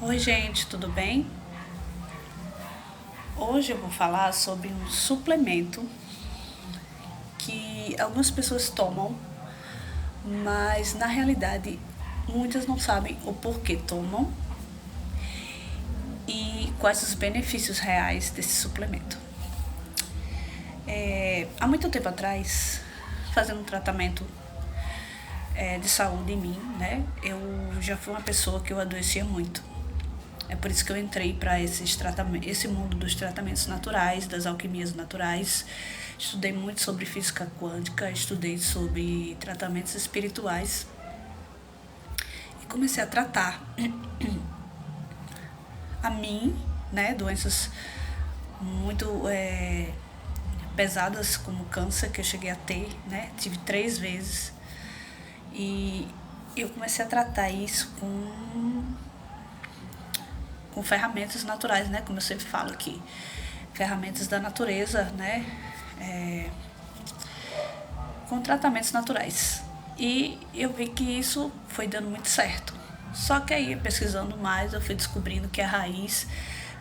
Oi, gente, tudo bem? Hoje eu vou falar sobre um suplemento que algumas pessoas tomam, mas na realidade muitas não sabem o porquê tomam e quais os benefícios reais desse suplemento. Há muito tempo atrás, fazendo um tratamento de saúde em mim, né? Eu já fui uma pessoa que eu adoecia muito. É por isso que eu entrei para esse mundo dos tratamentos naturais, das alquimias naturais. Estudei muito sobre física quântica, estudei sobre tratamentos espirituais e comecei a tratar a mim, né, doenças muito pesadas como câncer que eu cheguei a ter, né, tive 3 vezes e eu comecei a tratar isso com ferramentas naturais, né? Como eu sempre falo aqui, ferramentas da natureza, né? Com tratamentos naturais. E eu vi que isso foi dando muito certo. Só que aí, pesquisando mais, eu fui descobrindo que a raiz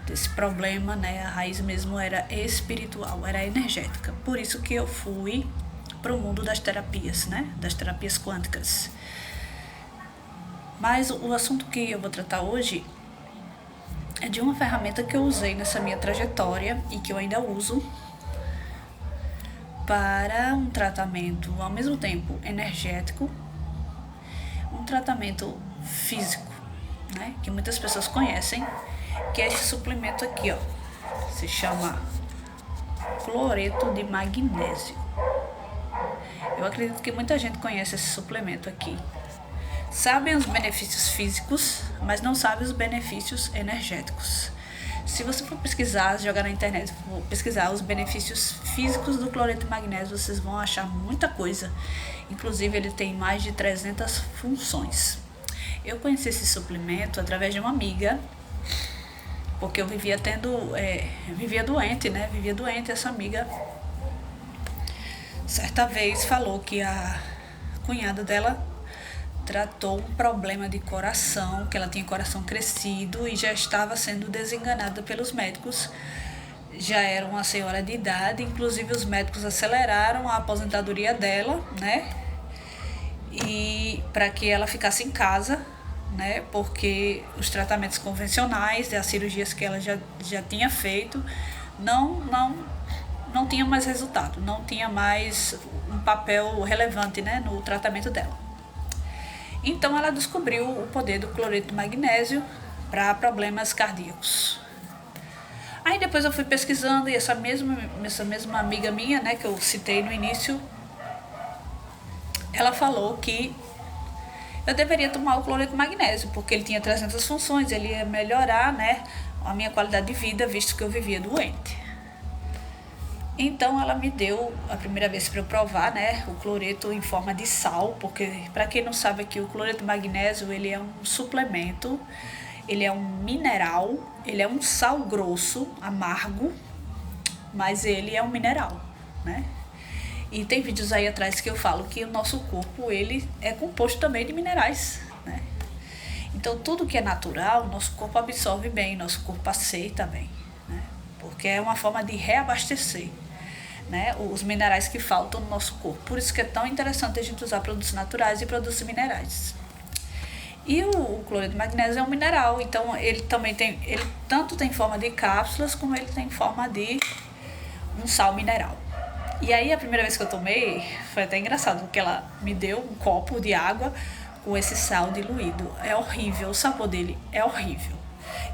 desse problema, né? A raiz mesmo era espiritual, era energética. Por isso que eu fui para o mundo das terapias, né? Das terapias quânticas. Mas o assunto que eu vou tratar hoje é de uma ferramenta que eu usei nessa minha trajetória e que eu ainda uso para um tratamento ao mesmo tempo energético, um tratamento físico, né? Que muitas pessoas conhecem, que é esse suplemento aqui, ó. Se chama cloreto de magnésio. Eu acredito que muita gente conhece esse suplemento aqui. Sabem os benefícios físicos, mas não sabem os benefícios energéticos. Se você for pesquisar, jogar na internet, for pesquisar os benefícios físicos do cloreto de magnésio, vocês vão achar muita coisa. Inclusive, ele tem mais de 300 funções. Eu conheci esse suplemento através de uma amiga, porque eu vivia vivia doente, né? Vivia doente. Essa amiga, certa vez, falou que a cunhada dela tratou um problema de coração, que ela tinha coração crescido e já estava sendo desenganada pelos médicos. Já era uma senhora de idade, inclusive os médicos aceleraram a aposentadoria dela, né? E para que ela ficasse em casa, né? Porque os tratamentos convencionais, as cirurgias que ela já tinha feito, não tinha mais resultado, não tinha mais um papel relevante, né, no tratamento dela. Então ela descobriu o poder do cloreto de magnésio para problemas cardíacos. Aí depois eu fui pesquisando e essa mesma amiga minha, né, que eu citei no início, ela falou que eu deveria tomar o cloreto de magnésio, porque ele tinha 300 funções, ele ia melhorar, né, a minha qualidade de vida, visto que eu vivia doente. Então ela me deu a primeira vez para eu provar, né, o cloreto em forma de sal, porque para quem não sabe aqui, o cloreto de magnésio, ele é um suplemento, ele é um mineral, ele é um sal grosso, amargo, mas ele é um mineral, né? E tem vídeos aí atrás que eu falo que o nosso corpo, ele é composto também de minerais, né? Então tudo que é natural, nosso corpo absorve bem, nosso corpo aceita bem, né? Porque é uma forma de reabastecer, né, os minerais que faltam no nosso corpo. Por isso que é tão interessante a gente usar produtos naturais e produtos minerais. E o cloreto de magnésio é um mineral, então ele também ele tanto tem forma de cápsulas como ele tem forma de um sal mineral. E aí a primeira vez que eu tomei, foi até engraçado, porque ela me deu um copo de água com esse sal diluído. É horrível, o sabor dele é horrível.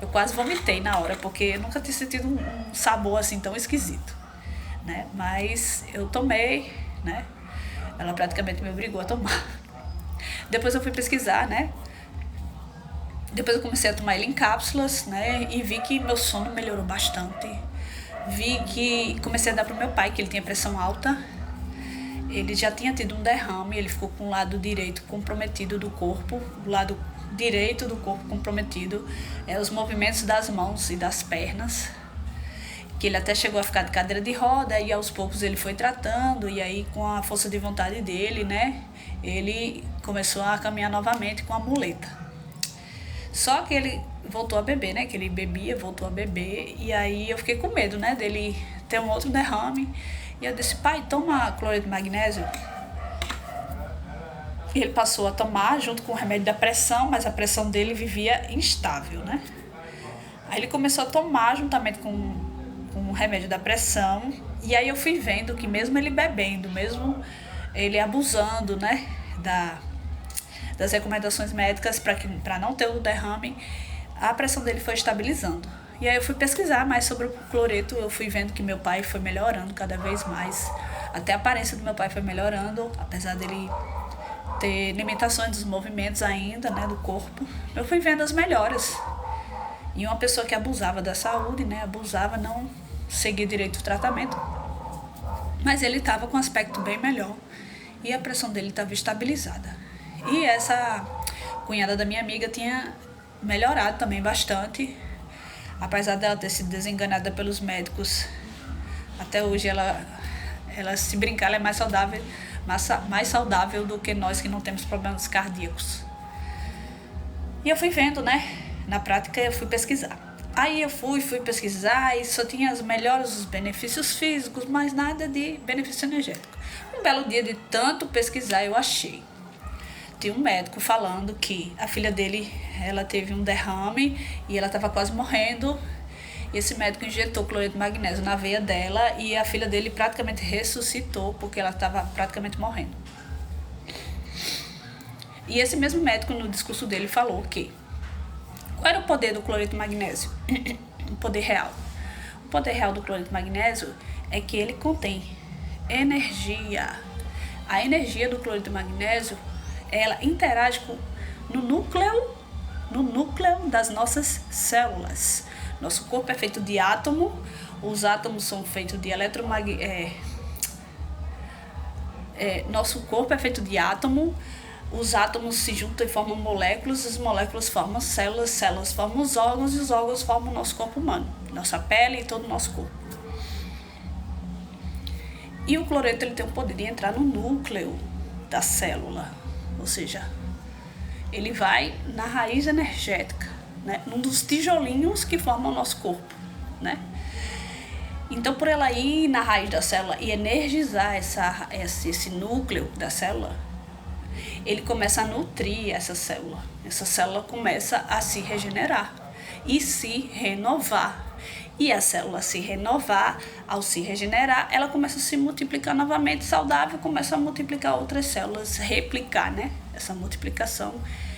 Eu quase vomitei na hora, porque eu nunca tinha sentido um sabor assim tão esquisito, né? Mas eu tomei, né? Ela praticamente me obrigou a tomar. Depois eu fui pesquisar, né? Depois eu comecei a tomar ele em cápsulas, né? E vi que meu sono melhorou bastante. Vi que comecei a dar pro meu pai, que ele tinha pressão alta. Ele já tinha tido um derrame, ele ficou com o lado direito comprometido do corpo, o lado direito do corpo comprometido, os movimentos das mãos e das pernas, que ele até chegou a ficar de cadeira de roda e aos poucos ele foi tratando e aí com a força de vontade dele, né, ele começou a caminhar novamente com a muleta. Só que ele voltou a beber, né? Que ele bebia, voltou a beber. E aí eu fiquei com medo, né? Dele ter um outro derrame. E eu disse, pai, toma cloreto de magnésio. E ele passou a tomar junto com o remédio da pressão, mas a pressão dele vivia instável, né? Aí ele começou a tomar juntamente com o remédio da pressão. E aí eu fui vendo que mesmo ele bebendo, mesmo ele abusando, né? Das recomendações médicas para não ter o derrame, a pressão dele foi estabilizando. E aí eu fui pesquisar mais sobre o cloreto, eu fui vendo que meu pai foi melhorando cada vez mais. Até a aparência do meu pai foi melhorando, apesar dele ter limitações dos movimentos ainda, né, do corpo. Eu fui vendo as melhoras. E uma pessoa que abusava da saúde, né, não seguia direito o tratamento, mas ele estava com um aspecto bem melhor e a pressão dele estava estabilizada. E essa cunhada da minha amiga tinha melhorado também bastante, apesar dela ter sido desenganada pelos médicos. Até hoje ela se brincar, ela é mais saudável do que nós que não temos problemas cardíacos. E eu fui vendo, né? Na prática eu fui pesquisar. Aí eu fui pesquisar e só tinha os melhores benefícios físicos, mas nada de benefício energético. Um belo dia de tanto pesquisar eu achei. Tinha um médico falando que a filha dele, ela teve um derrame e ela estava quase morrendo. E esse médico injetou cloreto de magnésio na veia dela e a filha dele praticamente ressuscitou porque ela estava praticamente morrendo. E esse mesmo médico no discurso dele falou que qual era o poder do cloreto de magnésio? O poder real. O poder real do cloreto de magnésio é que ele contém energia. A energia do cloreto de magnésio, ela interage no núcleo das nossas células. Nosso corpo é feito de átomo, os átomos são feitos de nosso corpo é feito de átomo, os átomos se juntam e formam moléculas, as moléculas formam células, células formam os órgãos e os órgãos formam o nosso corpo humano, nossa pele e todo o nosso corpo. E o cloreto ele tem o poder de entrar no núcleo da célula, ou seja, ele vai na raiz energética, né? Um dos tijolinhos que formam o nosso corpo, né? Então, por ela ir na raiz da célula e energizar esse núcleo da célula, ele começa a nutrir essa célula. Essa célula começa a se regenerar e se renovar. E a célula se renovar, ao se regenerar, ela começa a se multiplicar novamente saudável, começa a multiplicar outras células, replicar, né? Essa multiplicação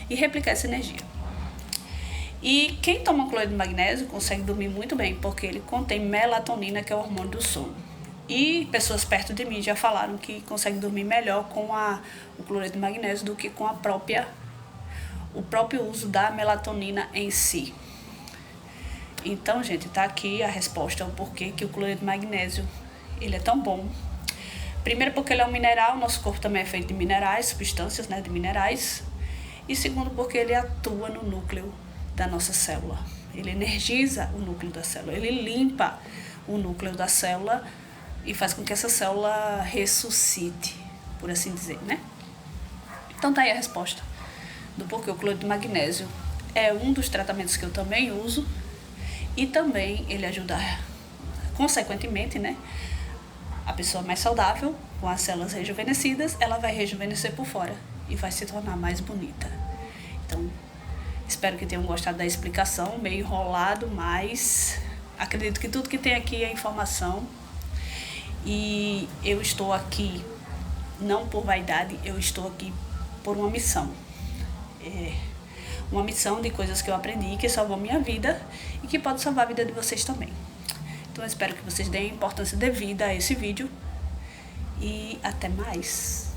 e replicar essa energia. E quem toma cloreto de magnésio consegue dormir muito bem, porque ele contém melatonina, que é o hormônio do sono. E pessoas perto de mim já falaram que conseguem dormir melhor com o cloreto de magnésio do que com o próprio uso da melatonina em si. Então, gente, tá aqui a resposta ao porquê que o cloreto de magnésio ele é tão bom. Primeiro, porque ele é um mineral, nosso corpo também é feito de minerais, substâncias, né, de minerais. E segundo, porque ele atua no núcleo da nossa célula. Ele energiza o núcleo da célula, ele limpa o núcleo da célula e faz com que essa célula ressuscite, por assim dizer, né? Então tá aí a resposta do porquê o cloreto de magnésio é um dos tratamentos que eu também uso e também ele ajuda, consequentemente, né? A pessoa mais saudável, com as células rejuvenescidas, ela vai rejuvenescer por fora e vai se tornar mais bonita. Então, espero que tenham gostado da explicação, meio enrolado, mas acredito que tudo que tem aqui é informação. E eu estou aqui, não por vaidade, eu estou aqui por uma missão. Uma missão de coisas que eu aprendi, que salvou minha vida e que pode salvar a vida de vocês também. Então eu espero que vocês deem a importância devida a esse vídeo e até mais.